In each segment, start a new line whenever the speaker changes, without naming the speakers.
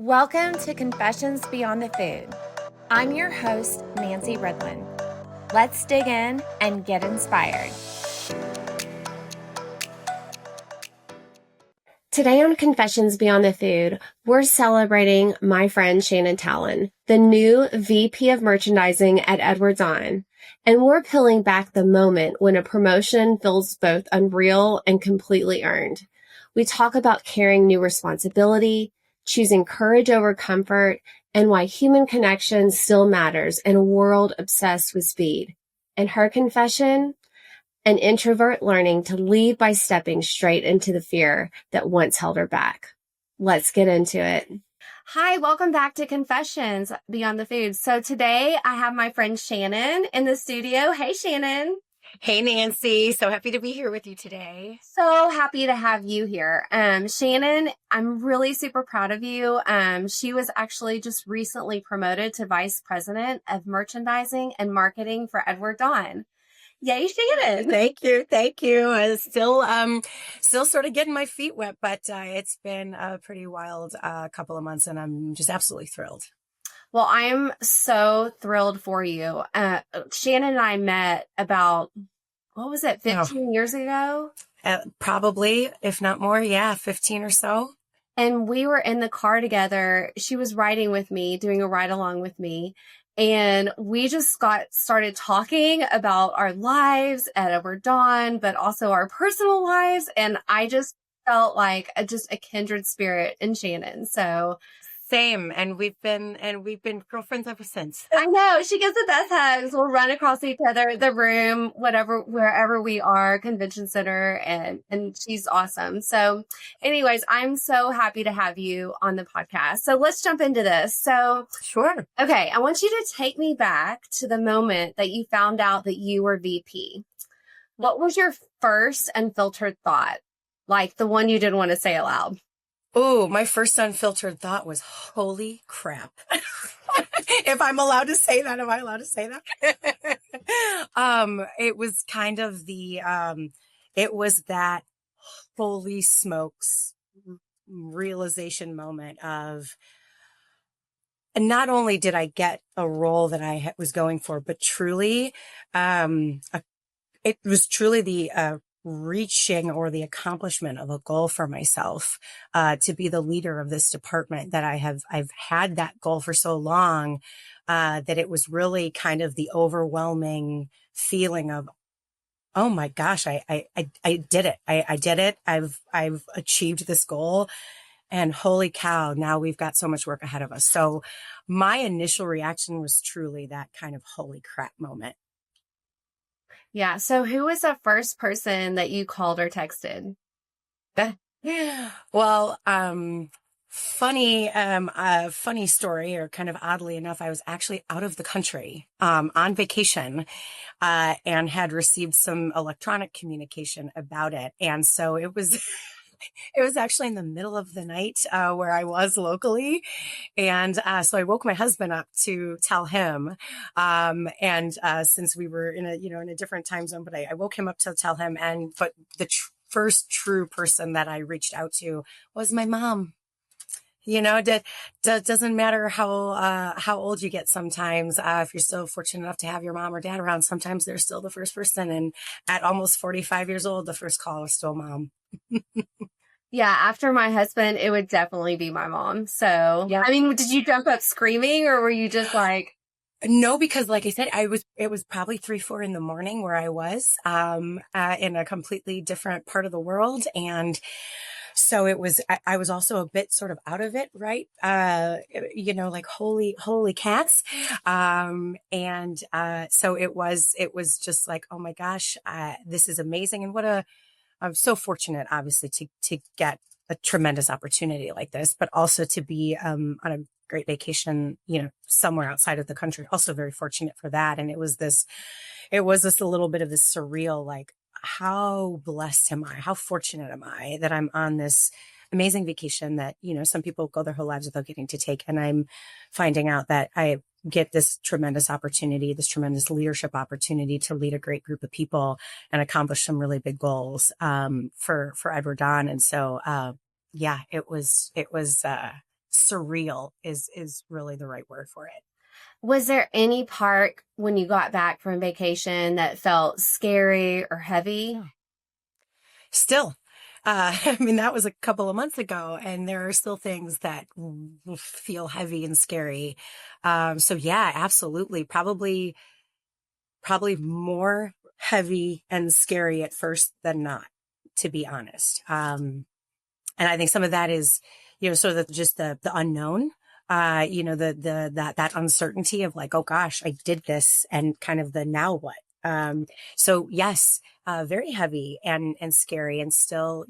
Welcome to Confessions Beyond the Food. I'm your host, Nancy Redlin. Let's dig in and get inspired. Today on Confessions Beyond the Food, we're celebrating my friend Shannon Tallon, the new VP of Merchandising at Edwards On. And we're peeling back the moment when a promotion feels both unreal and completely earned. We talk about carrying new responsibility, choosing courage over comfort, and why human connection still matters in a world obsessed with speed. And her confession? An introvert learning to lead by stepping straight into the fear that once held her back. Let's get into it. Hi, welcome back to Confessions Beyond the Food. So today I have my friend Shannon in the studio. Hey, Shannon.
Hey, Nancy. So happy to be here with you today.
So happy to have you here. Shannon, I'm really super proud of you. She was actually just recently promoted to Vice President of Merchandising and Marketing for Edward Don. Yay, Shannon.
Thank you. Thank you. Still sort of getting my feet wet, but it's been a pretty wild couple of months and I'm just absolutely thrilled.
Well, I'm so thrilled for you. Shannon and I met about, 15 years ago?
Probably, if not more. Yeah, 15 or so.
And we were in the car together. She was riding with me, doing a ride along with me. And we just started talking about our lives at Edward Don, but also our personal lives. And I just felt like just a kindred spirit in Shannon. So
same. And we've been girlfriends ever since.
I know. She gives the best hugs. We'll run across each other, the room, wherever we are, convention center, and she's awesome. So anyways, I'm so happy to have you on the podcast. So let's jump into this. So
sure.
Okay. I want you to take me back to the moment that you found out that you were VP. What was your first unfiltered thought? Like the one you didn't want to say aloud?
Oh, my first unfiltered thought was, holy crap. If I'm allowed to say that, am I allowed to say that? It was kind of it was that holy smokes realization moment of, and not only did I get a role that I was going for, but truly, it was truly the, reaching or the accomplishment of a goal for myself, to be the leader of this department that I've had that goal for so long, that it was really kind of the overwhelming feeling of, oh my gosh, I did it. I did it. I've achieved this goal and holy cow, now we've got so much work ahead of us. So my initial reaction was truly that kind of holy crap moment.
Yeah. So who was the first person that you called or texted?
Well, funny story, or kind of oddly enough, I was actually out of the country, on vacation, and had received some electronic communication about it. And so it was, it was actually in the middle of the night, where I was locally. And, so I woke my husband up to tell him, since we were in a different time zone, but I woke him up to tell him. But the first true person that I reached out to was my mom. Doesn't matter how old you get sometimes, if you're still fortunate enough to have your mom or dad around, sometimes they're still the first person. And at almost 45 years old, the first call was still mom.
Yeah, after my husband, it would definitely be my mom. So, yeah. I mean, did you jump up screaming or were you just like?
No, because like I said, it was probably 3-4 in the morning where I was, in a completely different part of the world. And so I was also a bit sort of out of it, right? Like holy cats. So it was just like, oh my gosh, this is amazing. And I'm so fortunate, obviously, to get a tremendous opportunity like this, but also to be, on a great vacation, somewhere outside of the country. Also very fortunate for that. And it was this a little bit of this surreal, like, how blessed am I? How fortunate am I that I'm on this amazing vacation that, some people go their whole lives without getting to take. And I'm finding out that I get this tremendous opportunity, this tremendous leadership opportunity to lead a great group of people and accomplish some really big goals, for Edward Don. And so, it was surreal is really the right word for it.
Was there any part when you got back from vacation that felt scary or heavy?
Still, I mean, that was a couple of months ago, and there are still things that feel heavy and scary. So yeah, absolutely. Probably more heavy and scary at first than not, to be honest. And I think some of that is, sort of just the unknown, that uncertainty of like, oh gosh, I did this, and kind of the now what. So yes, very heavy and scary, and still,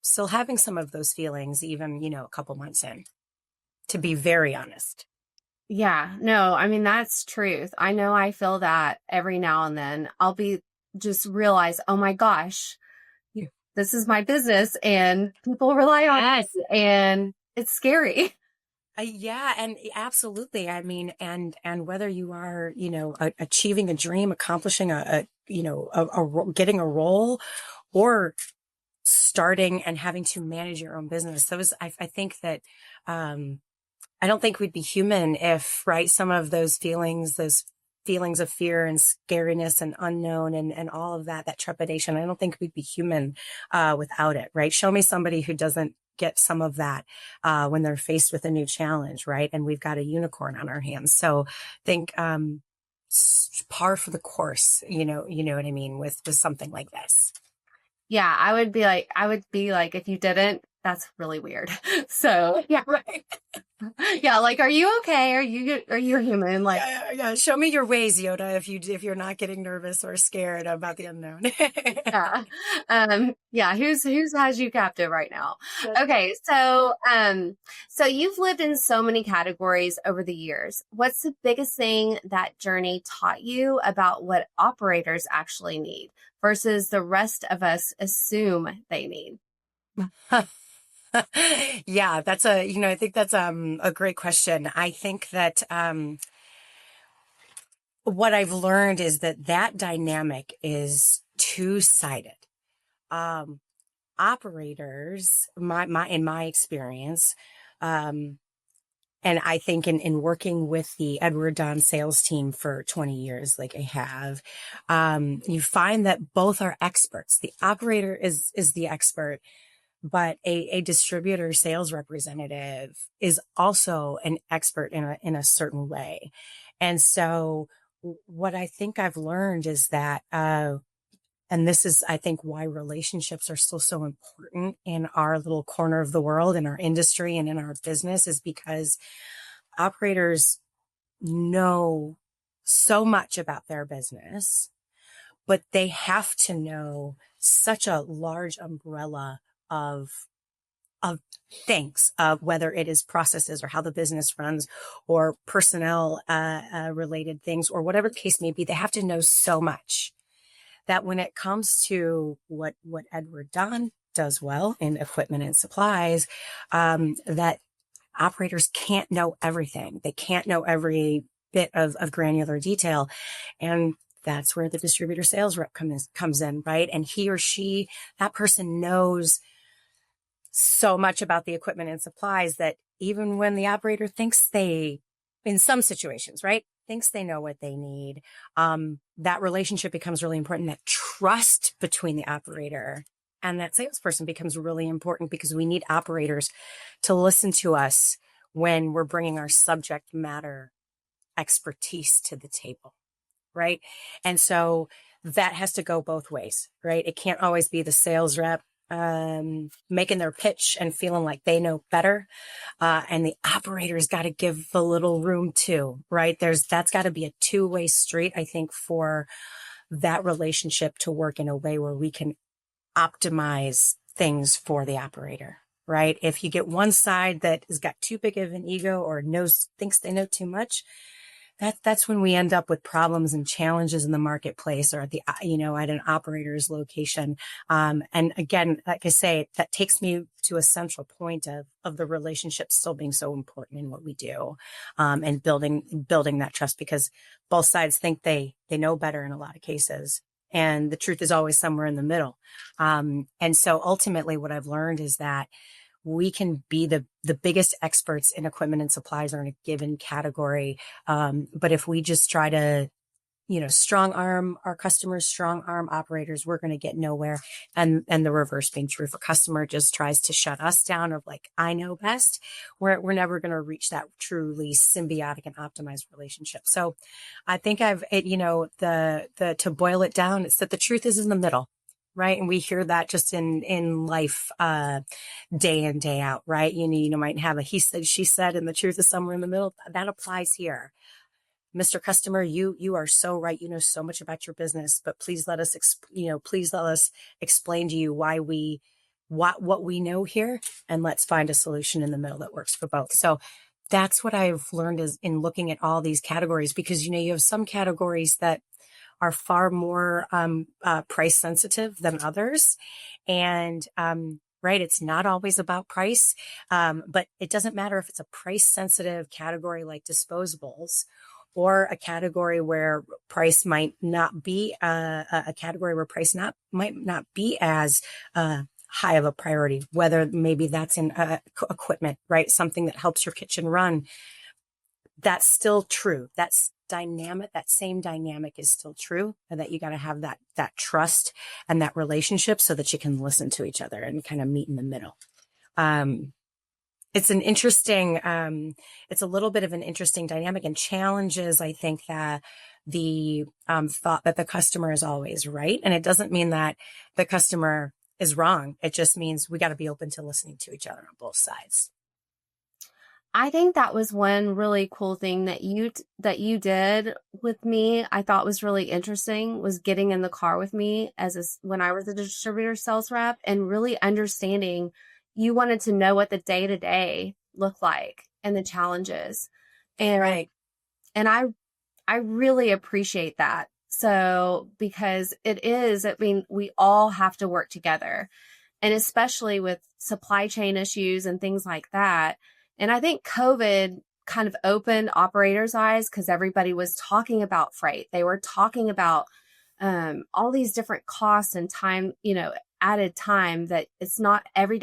still having some of those feelings, even, a couple months in, to be very honest.
Yeah, no, I mean, that's truth. I know I feel that every now and then. I'll be just realize, oh my gosh, this is my business and people rely on
Yes.
it, and it's scary.
Yeah, and absolutely. I mean, and whether you are, achieving a dream, accomplishing getting a role, or starting and having to manage your own business. I think that, I don't think we'd be human if, right, some of those feelings of fear and scariness and unknown and all of that trepidation, I don't think we'd be human, without it, right? Show me somebody who doesn't get some of that, when they're faced with a new challenge, right? And we've got a unicorn on our hands. So I think, par for the course, you know what I mean, with something like this.
Yeah, I would be like, if you didn't, that's really weird. So
Yeah, right.
yeah, like, are you okay? Are you human? Like,
Yeah. Show me your ways, Yoda, if you're not getting nervous or scared about the unknown.
yeah. Yeah, who's has you captive right now? Okay, so you've lived in so many categories over the years. What's the biggest thing that journey taught you about what operators actually need versus the rest of us assume they need?
Yeah, I think that's a great question. I think that what I've learned is that dynamic is two-sided. Um, Operators, in my experience, um, and I think in working with the Edward Don sales team for 20 years, like I have, you find that both are experts. The operator is the expert, but a distributor sales representative is also an expert in a certain way. And so what I think I've learned is that, and this is, I think, why relationships are still so important in our little corner of the world, in our industry and in our business, is because operators know so much about their business, but they have to know such a large umbrella of of things, of whether it is processes or how the business runs or personnel related things or whatever the case may be. They have to know so much that when it comes to what Edward Don does well in equipment and supplies, that operators can't know everything. They can't know every bit of granular detail. And that's where the distributor sales rep comes in, right? And he or she, that person knows so much about the equipment and supplies that even when the operator thinks in some situations, right, thinks they know what they need, that relationship becomes really important. That trust between the operator and that salesperson becomes really important, because we need operators to listen to us when we're bringing our subject matter expertise to the table, right? And so that has to go both ways, right? It can't always be the sales rep making their pitch and feeling like they know better. And the operator's got to give a little room too, right? That's got to be a two-way street, I think, for that relationship to work in a way where we can optimize things for the operator, right? If you get one side that has got too big of an ego or thinks they know too much, that's when we end up with problems and challenges in the marketplace or at at an operator's location. And again, like I say, that takes me to a central point of the relationship still being so important in what we do, and building that trust, because both sides think they know better in a lot of cases. And the truth is always somewhere in the middle. And so ultimately what I've learned is that we can be the biggest experts in equipment and supplies are in a given category. But if we just try to, strong arm our customers, strong arm operators, we're going to get nowhere. And the reverse being true. If a customer just tries to shut us down of like, I know best, we're never going to reach that truly symbiotic and optimized relationship. So I think to boil it down, it's that the truth is in the middle. Right. And we hear that just in life, day in, day out. Right. You might have a he said, she said, and the truth is somewhere in the middle. That applies here. Mr. Customer, you are so right. You know so much about your business, but please let us, please let us explain to you why what we know here, and let's find a solution in the middle that works for both. So that's what I've learned is in looking at all these categories, because, you have some categories that are far more price sensitive than others. And, right, it's not always about price, but it doesn't matter if it's a price sensitive category like disposables, or a category where price might not be a category where price might not be as high of a priority, whether maybe that's in equipment, right? Something that helps your kitchen run. That's still true. That's dynamic. That same dynamic is still true, and that you got to have that trust and that relationship so that you can listen to each other and kind of meet in the middle. It's an interesting, it's a little bit of an interesting dynamic, and challenges, I think, that the thought that the customer is always right. And it doesn't mean that the customer is wrong. It just means we got to be open to listening to each other on both sides.
I think that was one really cool thing that you did with me. I thought was really interesting was getting in the car with me when I was a distributor sales rep, and really understanding you wanted to know what the day-to-day looked like and the challenges. And
right.
And I really appreciate that. So, because we all have to work together, and especially with supply chain issues and things like that. And I think COVID kind of opened operators' eyes, because everybody was talking about freight. They were talking about all these different costs and time, added time, that it's not every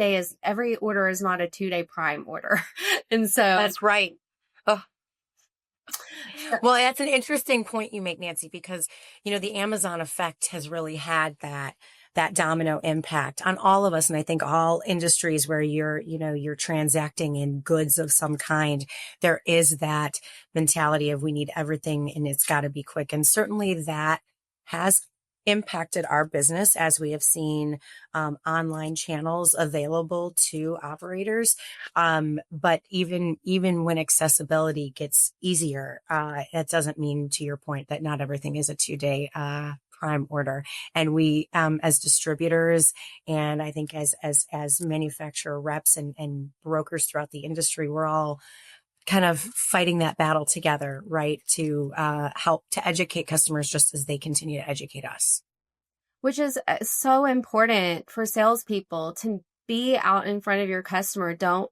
order is not a 2-day prime order. And so
that's right. Oh. Well, that's an interesting point you make, Nancy, because, the Amazon effect has really had that domino impact on all of us. And I think all industries where you're transacting in goods of some kind, there is that mentality of we need everything and it's got to be quick. And certainly that has impacted our business, as we have seen online channels available to operators. But even when accessibility gets easier, it doesn't mean, to your point, that not everything is a 2-day prime order. And we, as distributors, and I think as manufacturer reps and brokers throughout the industry, we're all kind of fighting that battle together, right? To help to educate customers just as they continue to educate us.
Which is so important for salespeople, to be out in front of your customer. Don't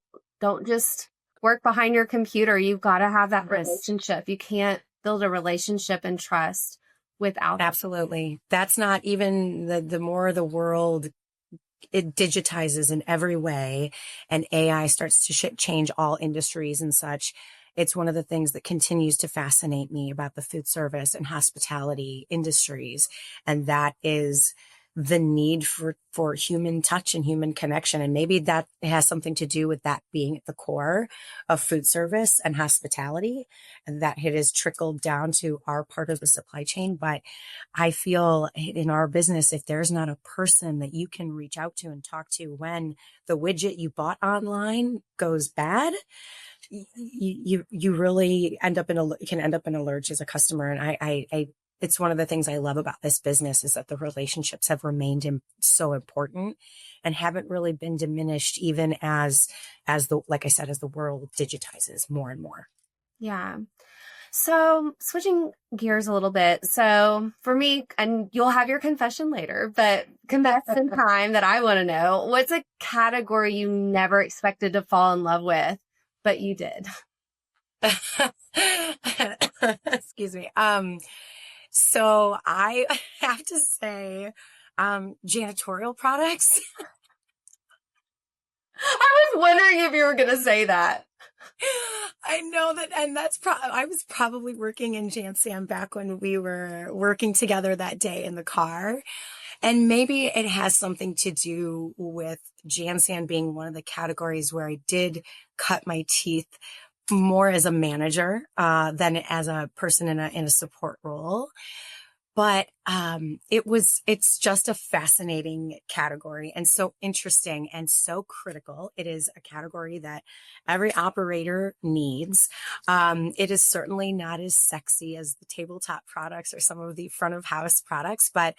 just work behind your computer. You've got to have that relationship. You can't build a relationship and trust without that.
Absolutely. That's not even the more the world, it digitizes in every way, and AI starts to change all industries and such. It's one of the things that continues to fascinate me about the food service and hospitality industries. And that is the need for human touch and human connection. And maybe that has something to do with that being at the core of food service and hospitality, and that it has trickled down to our part of the supply chain. But I feel in our business, if there's not a person that you can reach out to and talk to when the widget you bought online goes bad, you really can end up in a lurch as a customer. And I it's one of the things I love about this business, is that the relationships have remained so important and haven't really been diminished, even as like I said, as the world digitizes more and more.
Yeah. So, switching gears a little bit. So for me, and you'll have your confession later, but confession time that I want to know, what's a category you never expected to fall in love with, but you did?
Excuse me. So I have to say, janitorial products.
I was wondering if you were going to say that.
I know that, and I was probably working in Jansan back when we were working together that day in the car. And maybe it has something to do with Jansan being one of the categories where I did cut my teeth more as a manager than as a person in a support role. But it's just a fascinating category and so interesting and so critical. It is a category that every operator needs. It is certainly not as sexy as the tabletop products or some of the front of house products, but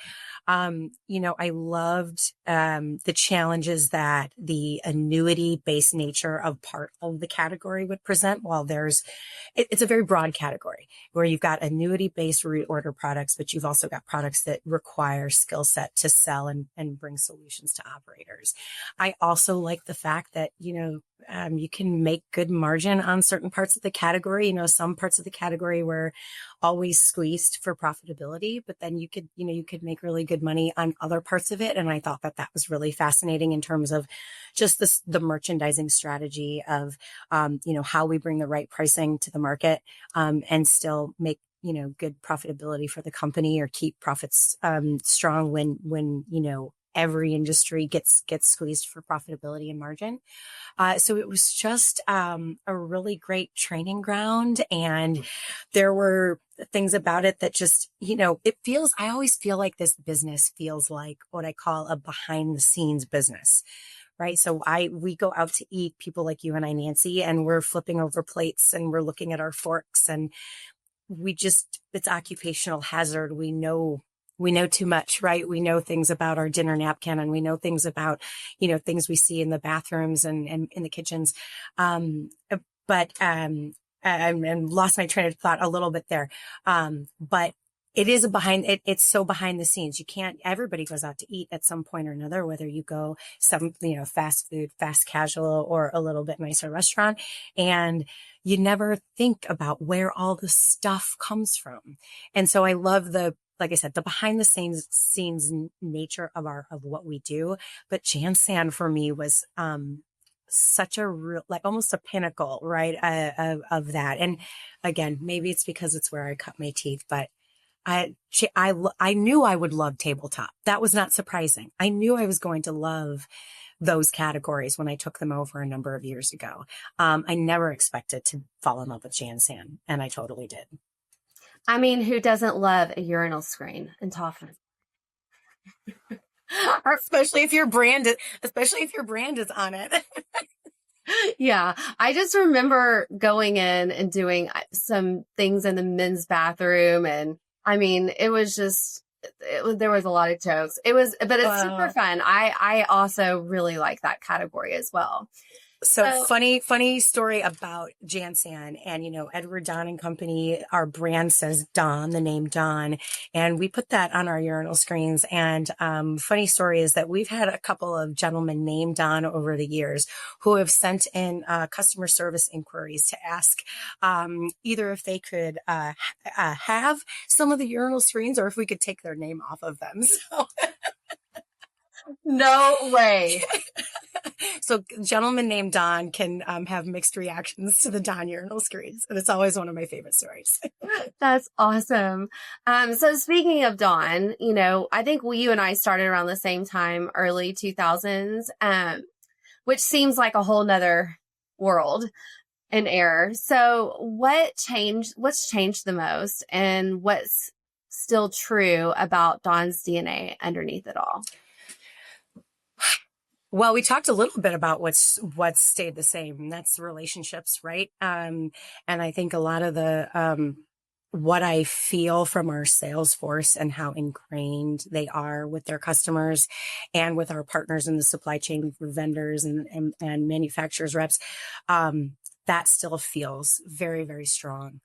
I loved the challenges that the annuity based nature of part of the category would present. While it's a very broad category where you've got annuity based reorder products, but you've also got products that require skill set to sell and bring solutions to operators. I also like the fact that, you can make good margin on certain parts of the category. Some parts of the category were always squeezed for profitability, but then you could make really good money on other parts of it. And I thought that was really fascinating in terms of just the merchandising strategy of, how we bring the right pricing to the market, and still make, good profitability for the company or keep profits, strong when, every industry gets squeezed for profitability and margin. So it was just a really great training ground. And there were things about it that just, I always feel like this business feels like what I call a behind the scenes business. Right. So we go out to eat, people like you and I, Nancy, and we're flipping over plates and we're looking at our forks, and it's occupational hazard. We know too much, right? We know things about our dinner napkin, and we know things about, things we see in the bathrooms and in the kitchens. But I lost my train of thought a little bit there. But it is it's so behind the scenes. Everybody goes out to eat at some point or another, whether you go fast food, fast casual, or a little bit nicer restaurant. And you never think about where all the stuff comes from. And so I love like I said, the behind the scenes nature of what we do. But Jansan for me was, such a real, like almost a pinnacle, right? Of that. And again, maybe it's because it's where I cut my teeth, but I knew I would love tabletop. That was not surprising. I knew I was going to love those categories when I took them over a number of years ago. I never expected to fall in love with Jansan, and I totally did.
I mean, who doesn't love a urinal screen and Tallon?
especially if your brand is on it.
Yeah. I just remember going in and doing some things in the men's bathroom. And I mean, it was just, there was a lot of jokes. But it's super fun. I also really like that category as well.
So funny story about Jansan and, Edward Don and Company, our brand says Don, the name Don, and we put that on our urinal screens. And, funny story is that we've had a couple of gentlemen named Don over the years who have sent in, customer service inquiries to ask, either if they could, have some of the urinal screens or if we could take their name off of them. So.
No way.
So gentleman named Don can have mixed reactions to the Don urinal screens. And it's always one of my favorite stories.
That's awesome. So speaking of Don, I think you and I started around the same time, early 2000s, which seems like a whole nother world and era. So what's changed the most, and what's still true about Don's DNA underneath it all?
Well, we talked a little bit about what's stayed the same, and that's relationships, right? And I think a lot of the what I feel from our sales force and how ingrained they are with their customers and with our partners in the supply chain, vendors and manufacturers reps, that still feels very, very strong.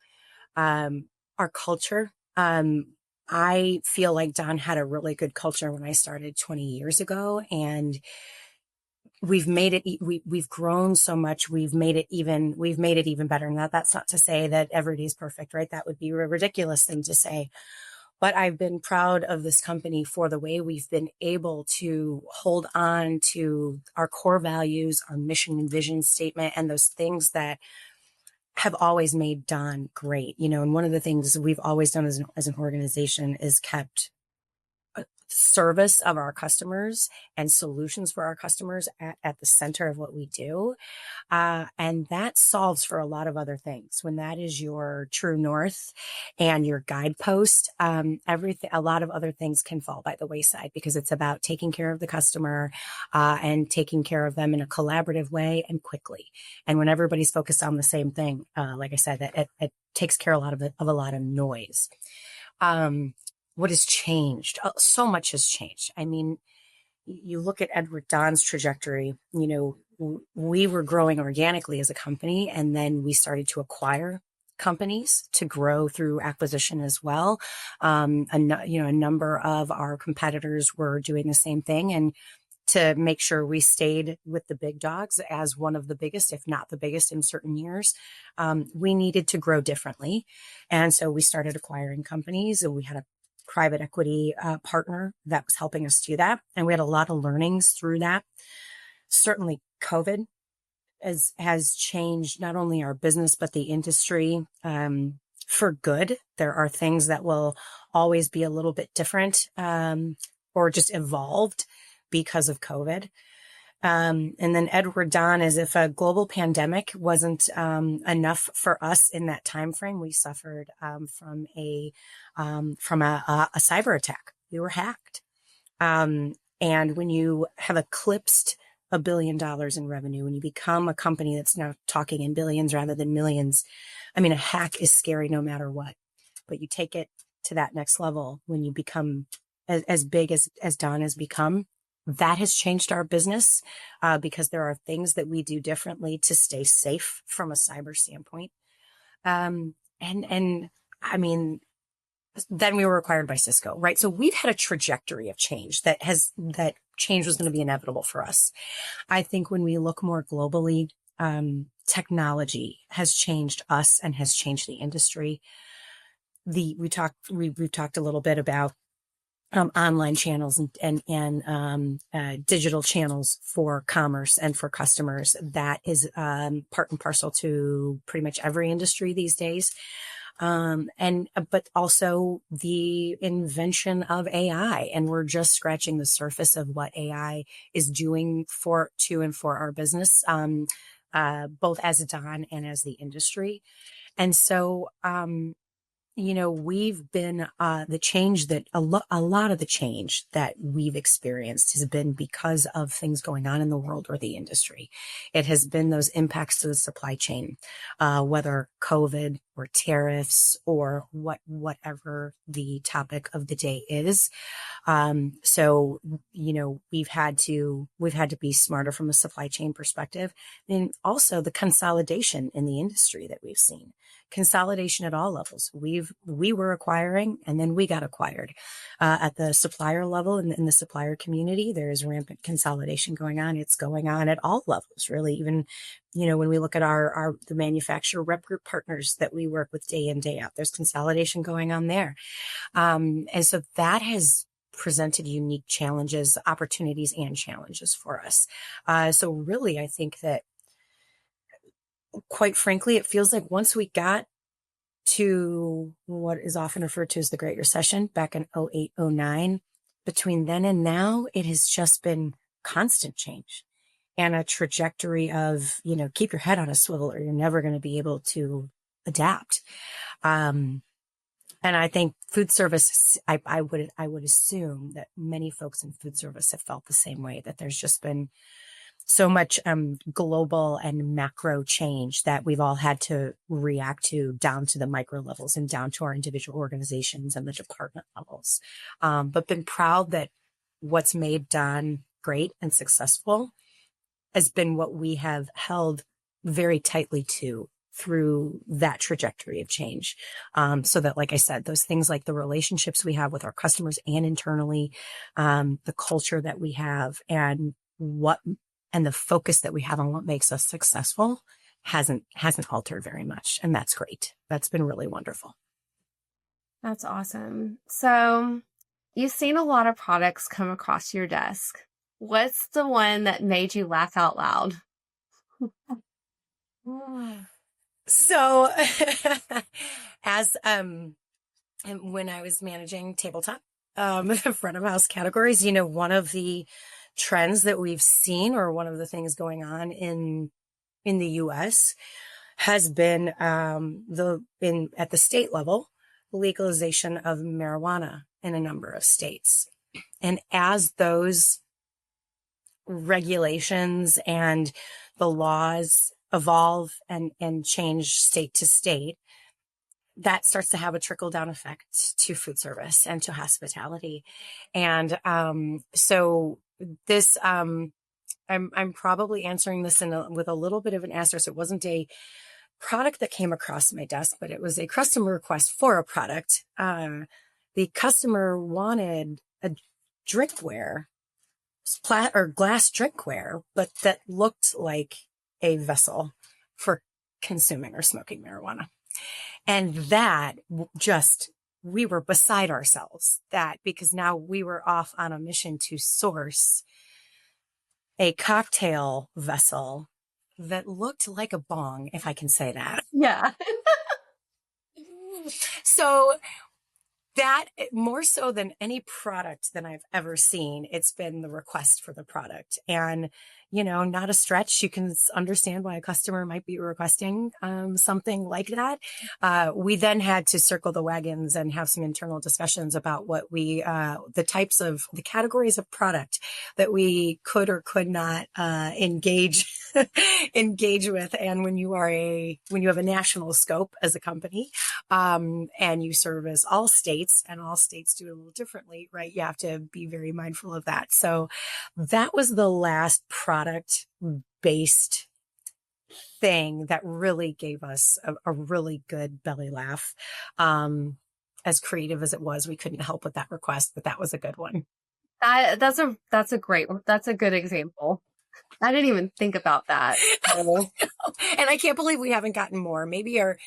Our culture. I feel like Don had a really good culture when I started 20 years ago, and we've made it, we've grown so much. We've made it even better. Now, that's not to say that every day is perfect, right? That would be a ridiculous thing to say. But I've been proud of this company for the way we've been able to hold on to our core values, our mission and vision statement, and those things that have always made Dawn great. And one of the things we've always done as an organization is kept service of our customers and solutions for our customers at the center of what we do. And that solves for a lot of other things. When that is your true north and your guidepost, a lot of other things can fall by the wayside, because it's about taking care of the customer, and taking care of them in a collaborative way and quickly. And when everybody's focused on the same thing, like I said, that it takes care of a lot of noise. What has changed? So much has changed. I mean, you look at Edward Don's trajectory, we were growing organically as a company, and then we started to acquire companies to grow through acquisition as well. A number of our competitors were doing the same thing. And to make sure we stayed with the big dogs as one of the biggest, if not the biggest in certain years, we needed to grow differently. And so we started acquiring companies, and we had a private equity partner that was helping us do that. And we had a lot of learnings through that. Certainly COVID has changed not only our business, but the industry for good. There are things that will always be a little bit different, or just evolved because of COVID. And then Edward Don, as if a global pandemic wasn't enough for us in that time frame, we suffered from a cyber attack. We were hacked. And when you have eclipsed $1 billion in revenue, when you become a company that's now talking in billions rather than millions, I mean, a hack is scary no matter what. But you take it to that next level when you become as big as Don has become. That has changed our business, because there are things that we do differently to stay safe from a cyber standpoint. And I mean, then we were acquired by Cisco, right? So we've had a trajectory of change that change was going to be inevitable for us. I think when we look more globally, technology has changed us and has changed the industry. We've talked a little bit about online channels and digital channels for commerce and for customers. That is part and parcel to pretty much every industry these days. But also the invention of AI, and we're just scratching the surface of what AI is doing for our business, both as a Don and as the industry. And so, we've been the change that a lot of the change that we've experienced has been because of things going on in the world or the industry. It has been those impacts to the supply chain, whether COVID or tariffs or whatever the topic of the day is. So, we've had to be smarter from a supply chain perspective, and also the consolidation in the industry that we've seen. Consolidation at all levels. We were acquiring, and then we got acquired. At the supplier level and in the supplier community, there is rampant consolidation going on. It's going on at all levels, really. Even, when we look at the manufacturer rep group partners that we work with day in, day out, there's consolidation going on there. And so that has presented unique challenges, opportunities, and challenges for us. So really, I think that, quite frankly, it feels like once we got to what is often referred to as the Great Recession back in 2008, 2009, between then and now, it has just been constant change and a trajectory of, keep your head on a swivel or you're never going to be able to adapt. And I think food service, I would assume that many folks in food service have felt the same way, that there's just been so much global and macro change that we've all had to react to, down to the micro levels and down to our individual organizations and the department levels. But been proud that what's made Don great and successful has been what we have held very tightly to through that trajectory of change. So that, like I said, those things like the relationships we have with our customers and internally, the culture that we have, and the focus that we have on what makes us successful hasn't altered very much. And that's great. That's been really wonderful.
That's awesome. So you've seen a lot of products come across your desk. What's the one that made you laugh out loud?
So, as and when I was managing tabletop front of house categories, one of the trends that we've seen, or one of the things going on in the US, has been at the state level, legalization of marijuana in a number of states. And as those regulations and the laws evolve and change state to state, that starts to have a trickle down effect to food service and to hospitality. And so this, I'm probably answering this with a little bit of an asterisk. It wasn't a product that came across my desk, but it was a customer request for a product. The customer wanted a drinkware, or glass drinkware, but that looked like a vessel for consuming or smoking marijuana. And that just, we were beside ourselves, that because now we were off on a mission to source a cocktail vessel that looked like a bong, if I can say that.
Yeah.
So that, more so than any product that I've ever seen, it's been the request for the product. And, not a stretch. You can understand why a customer might be requesting something like that. We then had to circle the wagons and have some internal discussions about what the types of the categories of product that we could or could not engage with. And when you have a national scope as a company, and you service all states, and all states do it a little differently, right? You have to be very mindful of that. So that was the last product based thing that really gave us a really good belly laugh. As creative as it was, we couldn't help with that request, but that was a good one.
That's a good example. I didn't even think about that.
And I can't believe we haven't gotten more. Maybe it's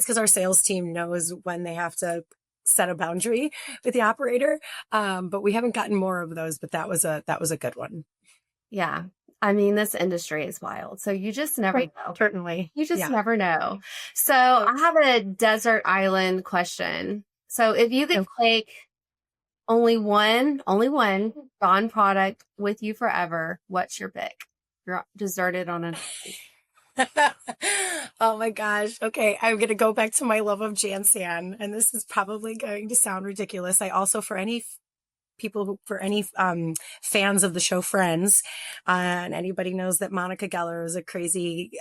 because our sales team knows when they have to set a boundary with the operator. But we haven't gotten more of those, but that was a good one.
Yeah. I mean, this industry is wild. So you just never know.
Certainly.
You just never know. So I have a desert island question. So if you could take only one Dawn product with you forever, what's your pick? You're deserted on an
Oh my gosh. Okay. I'm going to go back to my love of Jansan, and this is probably going to sound ridiculous. I also, for any fans of the show Friends, and anybody knows that Monica Geller is a crazy,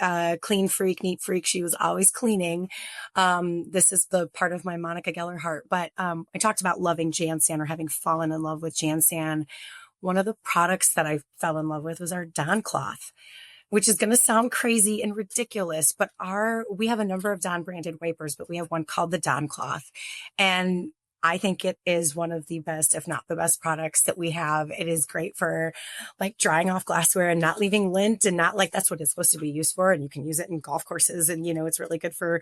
clean freak, neat freak. She was always cleaning. This is the part of my Monica Geller heart. But, I talked about loving Jansan, or having fallen in love with Jansan. One of the products that I fell in love with was our Dawn cloth, which is going to sound crazy and ridiculous, but we have a number of Dawn branded wipers, but we have one called the Dawn cloth. And I think it is one of the best, if not the best, products that we have. It is great for like drying off glassware and not leaving lint, and not like, that's what it's supposed to be used for. And you can use it in golf courses, and, it's really good for,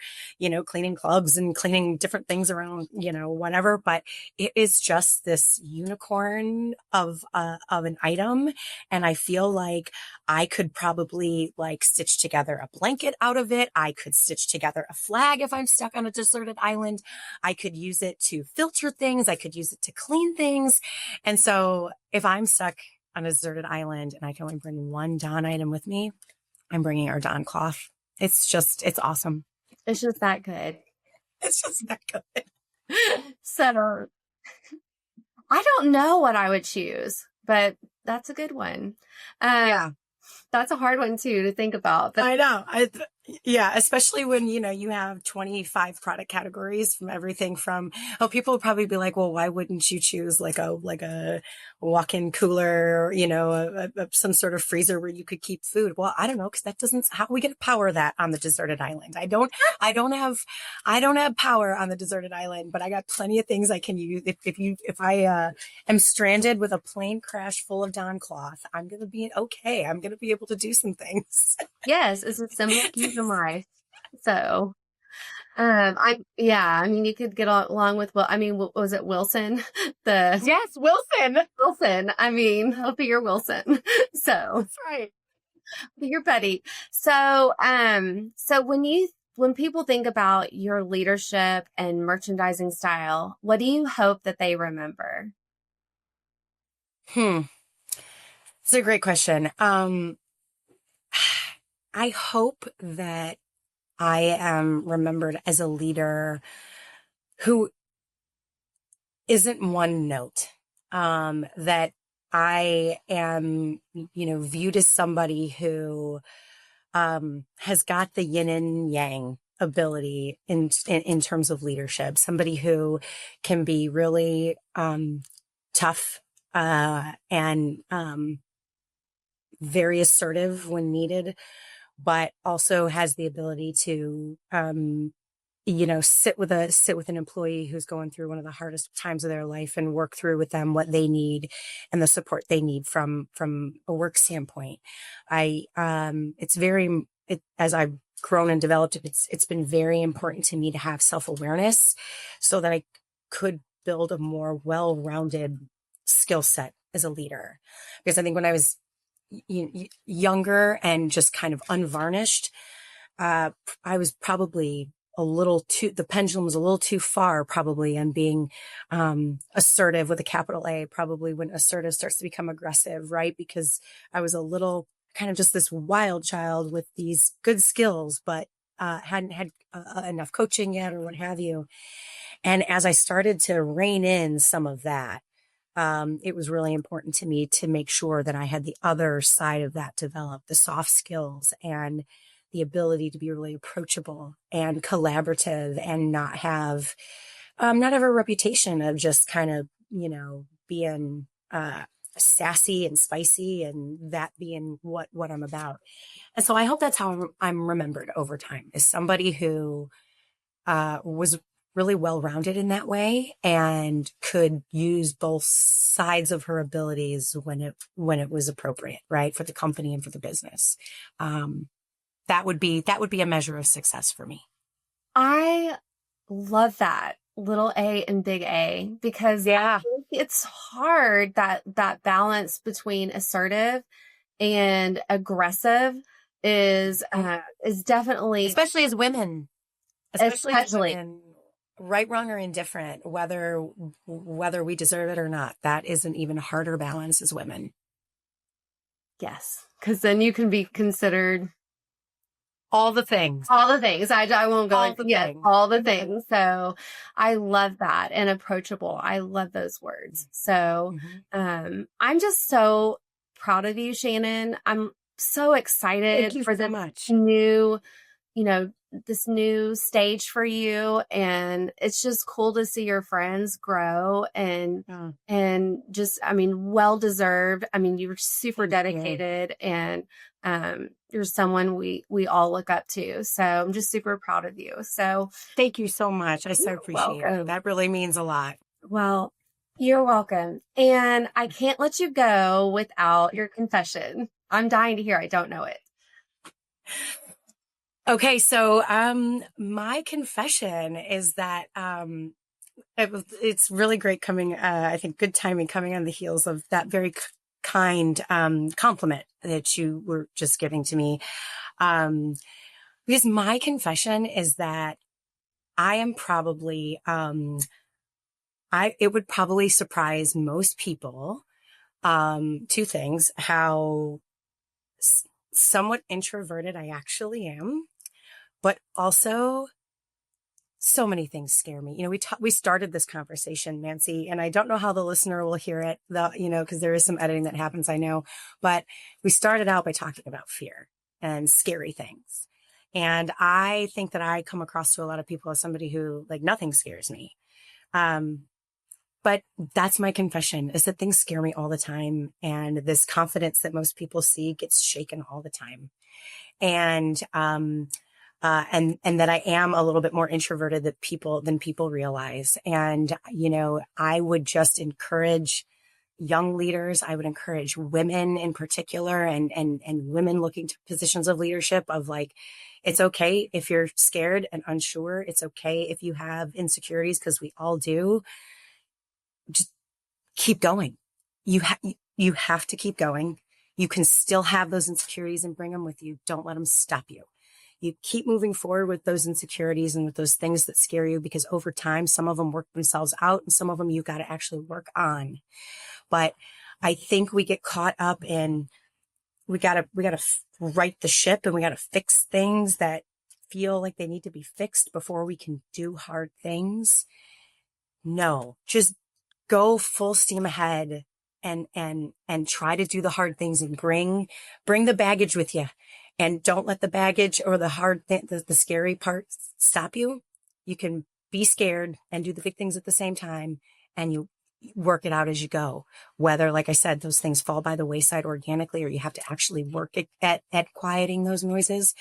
cleaning clubs and cleaning different things around, whatever. But it is just this unicorn of an item. And I feel like I could probably like stitch together a blanket out of it. I could stitch together a flag if I'm stuck on a deserted island. I could use it to filter things. I could use it to clean things. And so if I'm stuck on a deserted island and I can only bring one Dawn item with me, I'm bringing our Dawn cloth. It's awesome.
It's just that good.
It's just that good.
So I don't know what I would choose, but that's a good one.
Yeah.
That's a hard one too to think about. But
I know. Especially when, you have 25 product categories, from everything from, people would probably be like, well, why wouldn't you choose like a walk-in cooler, some sort of freezer where you could keep food? Well, I don't know, because how are we going to power that on the deserted island? I don't have power on the deserted island, but I got plenty of things I can use. If I am stranded with a plane crash full of Dawn cloth, I'm going to be okay. I'm going to be able to do some things.
Yes, it's a similar human life. So, I mean, you could get along with, well, I mean, was it Wilson? The
Yes, Wilson.
Wilson. I mean, I'll be your Wilson. So
That's right.
be your buddy. So when people think about your leadership and merchandising style, what do you hope that they remember?
Hmm. It's a great question. I hope that I am remembered as a leader who isn't one note. That I am, viewed as somebody who has got the yin and yang ability in terms of leadership. Somebody who can be really tough and very assertive when needed, but also has the ability to sit with an employee who's going through one of the hardest times of their life and work through with them what they need and the support they need from a work standpoint. As I've grown and developed, it's been very important to me to have self-awareness so that I could build a more well-rounded skill set as a leader. Because I think when I was younger and just kind of unvarnished, I was probably the pendulum was a little too far probably and being assertive with a capital A, probably when assertive starts to become aggressive, right? Because I was a little kind of just this wild child with these good skills, but hadn't had enough coaching yet or what have you. And as I started to rein in some of that, it was really important to me to make sure that I had the other side of that developed, the soft skills and the ability to be really approachable and collaborative and not have a reputation of just kind of, being sassy and spicy and that being what I'm about. And so I hope that's how I'm remembered over time, as somebody who was really well-rounded in that way and could use both sides of her abilities when it was appropriate, right, for the company and for the business. That would be a measure of success for me.
I love that little A and big A because
Yeah.
it's hard that balance between assertive and aggressive is definitely,
Especially as women,
especially
right, wrong, or indifferent, whether we deserve it or not. That is an even harder balance as women.
yes, because then you can be considered
all the things.
I won't go
all the
yes,
things.
all the things. So I love that, and approachable. I love those words. So I'm just so proud of you, Shannon. I'm so excited for the new, this new stage for you. And it's just cool to see your friends grow and just, I mean, well deserved. I mean, you're super dedicated and you're someone we all look up to. So I'm just super proud of you. So
thank you so much. I so appreciate it. That really means a lot.
Well, you're welcome. And I can't let you go without your confession. I'm dying to hear. I don't know it.
Okay, so my confession is that it's really great coming. I think good timing coming on the heels of that very kind compliment that you were just giving to me. Because my confession is that I am probably it would probably surprise most people. Two things: how somewhat introverted I actually am. But also, so many things scare me. We started this conversation, Nancy, and I don't know how the listener will hear it, because there is some editing that happens, I know. But we started out by talking about fear and scary things. And I think that I come across to a lot of people as somebody who, like, nothing scares me. But that's my confession, is that things scare me all the time. And this confidence that most people see gets shaken all the time. And that I am a little bit more introverted than people realize. And, I would just encourage young leaders. I would encourage women in particular and women looking to positions of leadership of, like, It's okay if you're scared and unsure. It's okay if you have insecurities, because we all do. Just keep going. You have to keep going. You can still have those insecurities and bring them with you. Don't let them stop you. You keep moving forward with those insecurities and with those things that scare you, because over time, some of them work themselves out and some of them you got to actually work on. But I think we get caught up in, we got to right the ship, and we got to fix things that feel like they need to be fixed before we can do hard things. No, just go full steam ahead and try to do the hard things, and bring the baggage with you, and don't let the baggage or the hard the scary parts stop you. You can be scared and do the big things at the same time, and you work it out as you go. Whether, like I said, those things fall by the wayside organically, or you have to actually work at quieting those noises.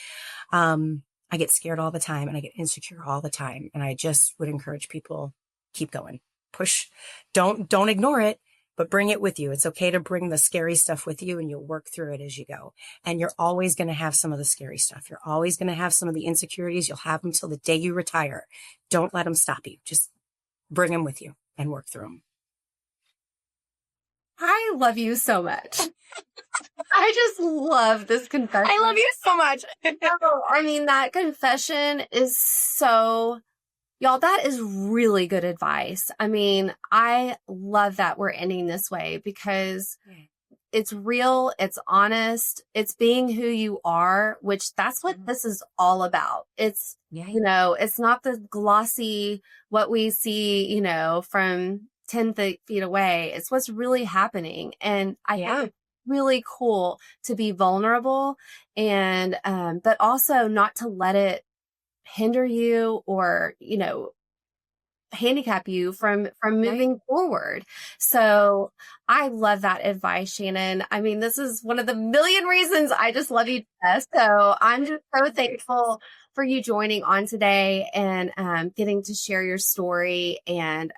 I get scared all the time, and I get insecure all the time. And I just would encourage people, keep going, push, don't ignore it, but bring it with you. It's okay to bring the scary stuff with you, and you'll work through it as you go. And you're always going to have some of the scary stuff. You're always going to have some of the insecurities. You'll have them till the day you retire. Don't let them stop you. Just bring them with you and work through them.
I love you so much. I just love this confession.
I love you so much.
No, I mean, that confession is so, y'all, that is really good advice. I mean, I love that we're ending this way, because it's real, it's honest, it's being who you are, which that's what this is all about. It's, you know, it's not the glossy, what we see, you know, from 10 feet away. It's what's really happening. And I think it's really cool to be vulnerable, and, but also not to let it hinder you or, you know, handicap you from moving forward. So I love that advice, Shannon. I mean, this is one of the million reasons I just love you, Jess. So I'm just so thankful for you joining on today and getting to share your story and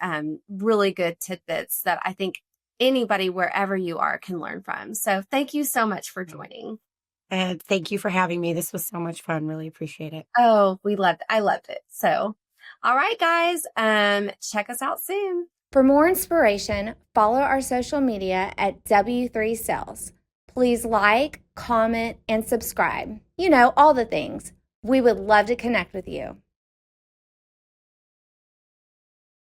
really good tidbits that I think anybody, wherever you are, can learn from. So thank you so much for joining.
And thank you for having me. This was so much fun. Really appreciate it.
Oh, I loved it. So, all right, guys, check us out soon. For more inspiration, follow our social media at W3 Sales. Please like, comment, and subscribe. You know, all the things. We would love to connect with you.